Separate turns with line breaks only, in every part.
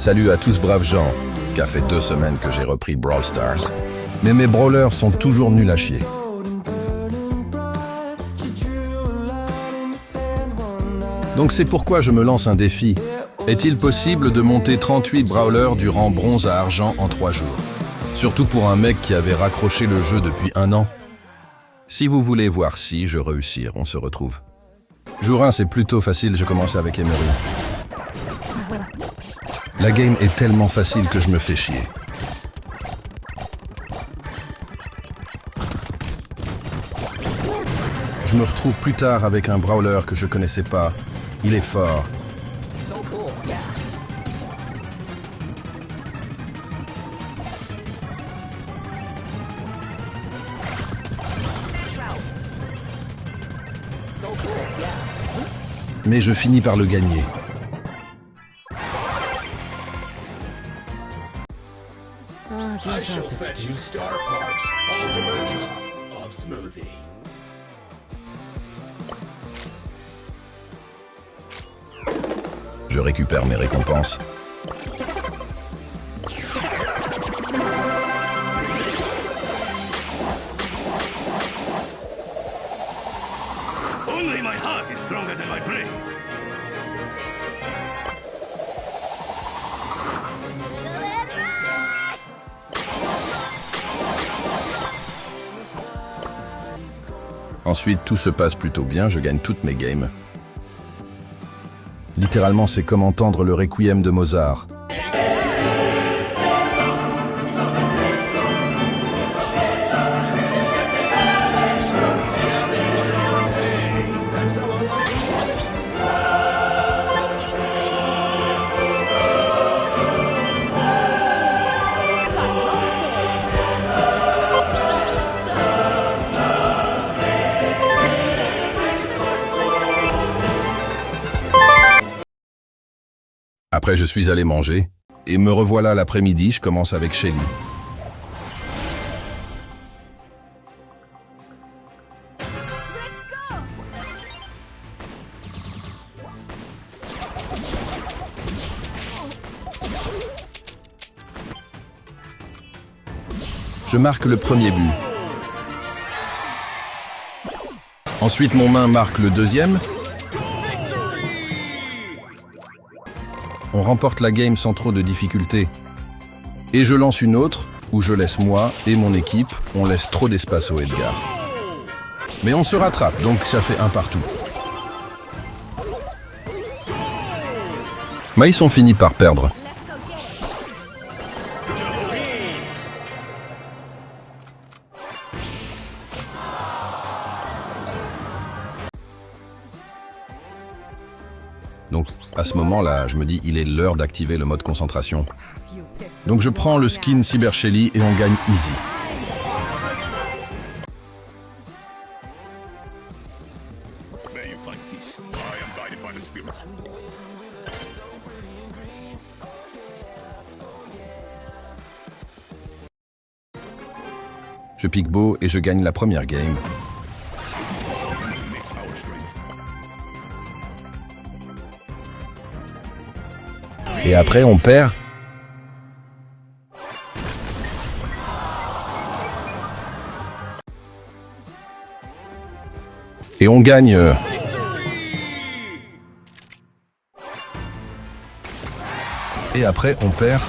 Salut à tous braves gens, qu'a fait 2 semaines que j'ai repris Brawl Stars. Mais mes brawlers sont toujours nuls à chier. Donc c'est pourquoi je me lance un défi. Est-il possible de monter 38 brawlers du rang bronze à argent en 3 jours? Surtout pour un mec qui avait raccroché le jeu depuis 1 an. Si vous voulez voir si je réussis, on se retrouve. Jour 1, c'est plutôt facile, je commence avec Emery. La game est tellement facile que je me fais chier. Je me retrouve plus tard avec un brawler que je connaissais pas. Il est fort. Mais je finis par le gagner. Je récupère mes récompenses.
Only my heart is stronger than my brain.
Ensuite, tout se passe plutôt bien, je gagne toutes mes games. Littéralement, c'est comme entendre le requiem de Mozart. Après, je suis allé manger, et me revoilà l'après-midi, je commence avec Shelly. Je marque le premier but. Ensuite, mon main marque le deuxième. On remporte la game sans trop de difficultés. Et je lance une autre, où je laisse moi et mon équipe, on laisse trop d'espace au Edgar. Mais on se rattrape, donc ça fait 1 partout. Mais ils sont finis par perdre. Donc à ce moment-là, je me dis il est l'heure d'activer le mode concentration. Donc je prends le skin Cyber Shelly et on gagne easy. Je pique beau et je gagne la première game. Et après, on perd. Et on gagne. Et après, on perd.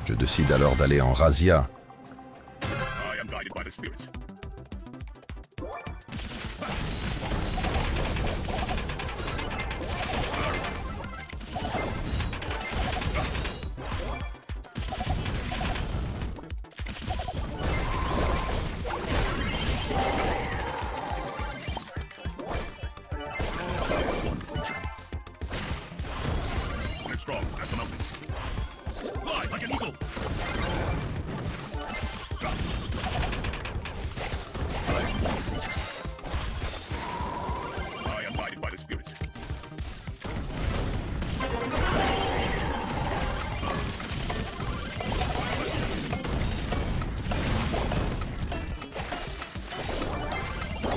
Je décide alors d'aller en razzia.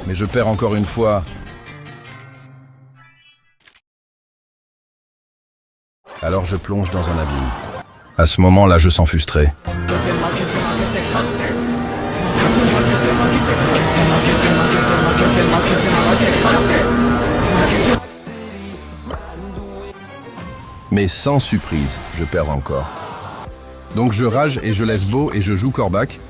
Mais je perds encore une fois. Alors je plonge dans un abîme. À ce moment-là, je sens frustré. Mais sans surprise, je perds encore. Donc je rage et je laisse Beau et je joue Corbac.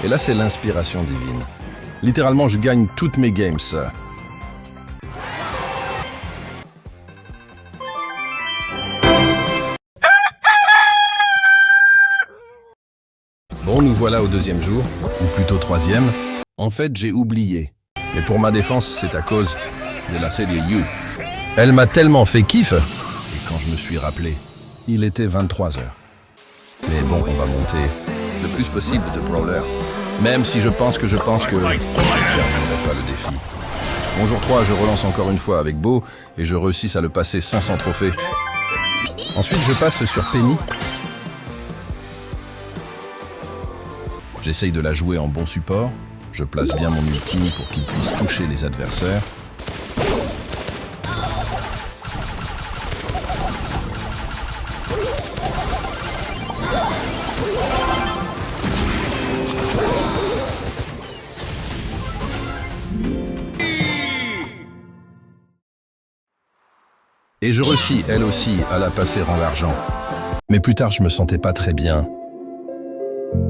Et là, c'est l'inspiration divine. Littéralement, je gagne toutes mes games. Bon, nous voilà au deuxième jour, ou plutôt troisième. En fait, j'ai oublié. Mais pour ma défense, c'est à cause de la série You. Elle m'a tellement fait kiff. Et quand je me suis rappelé, il était 23 heures. Mais bon, on va monter le plus possible de brawler. Même si je pense que je ne terminerai pas le défi. Bon, jour 3, je relance encore une fois avec Beau et je réussis à le passer 500 trophées. Ensuite, je passe sur Penny. J'essaye de la jouer en bon support. Je place bien mon ulti pour qu'il puisse toucher les adversaires. Et je réussis, elle aussi, à la passer en argent. Mais plus tard, je me sentais pas très bien.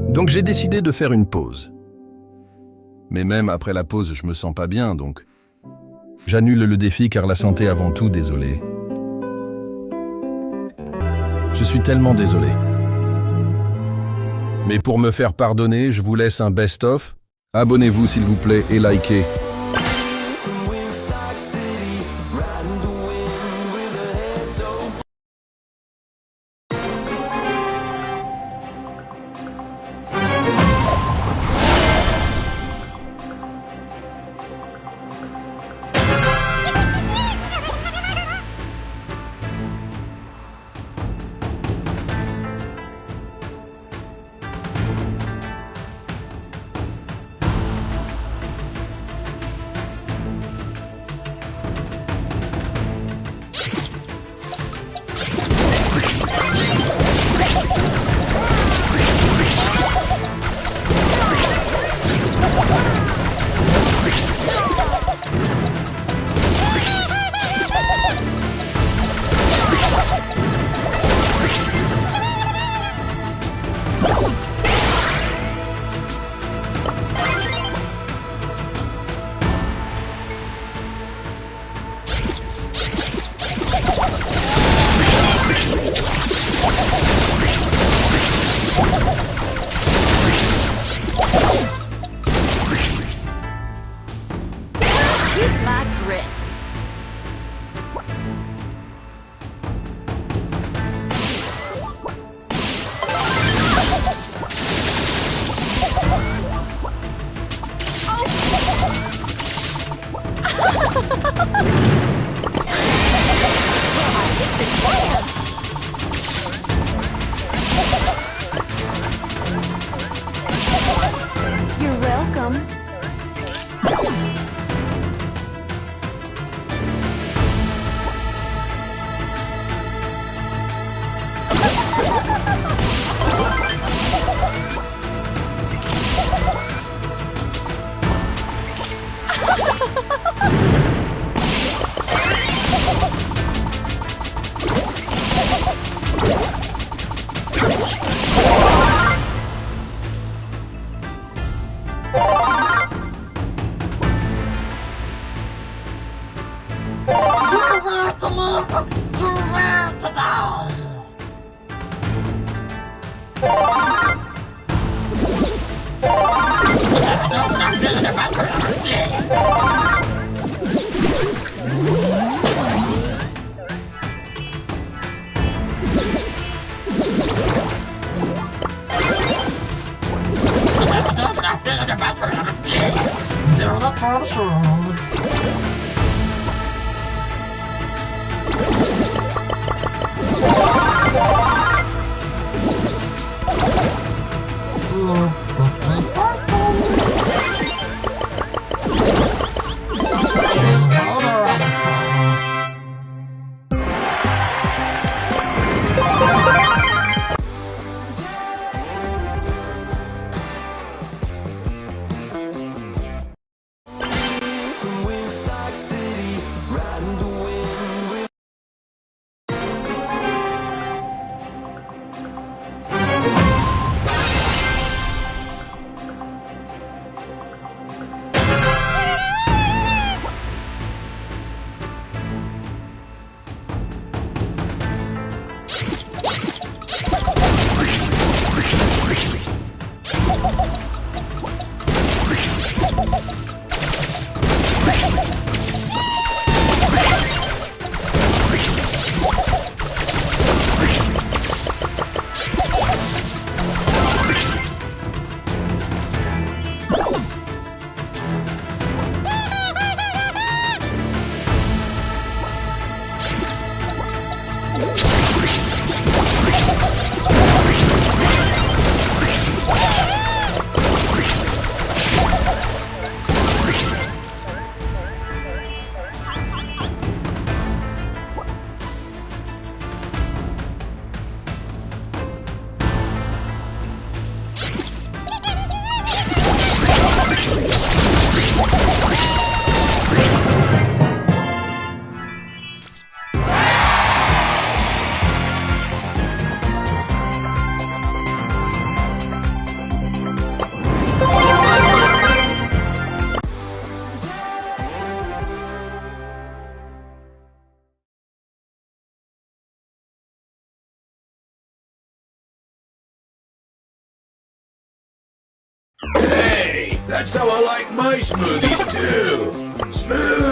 Donc j'ai décidé de faire une pause. Mais même après la pause, je me sens pas bien, donc j'annule le défi car la santé avant tout, désolé. Je suis tellement désolé. Mais pour me faire pardonner, je vous laisse un best-of. Abonnez-vous s'il vous plaît et likez.
Adventures. You picky
Hey, that's how I like my smoothies too. Smooth.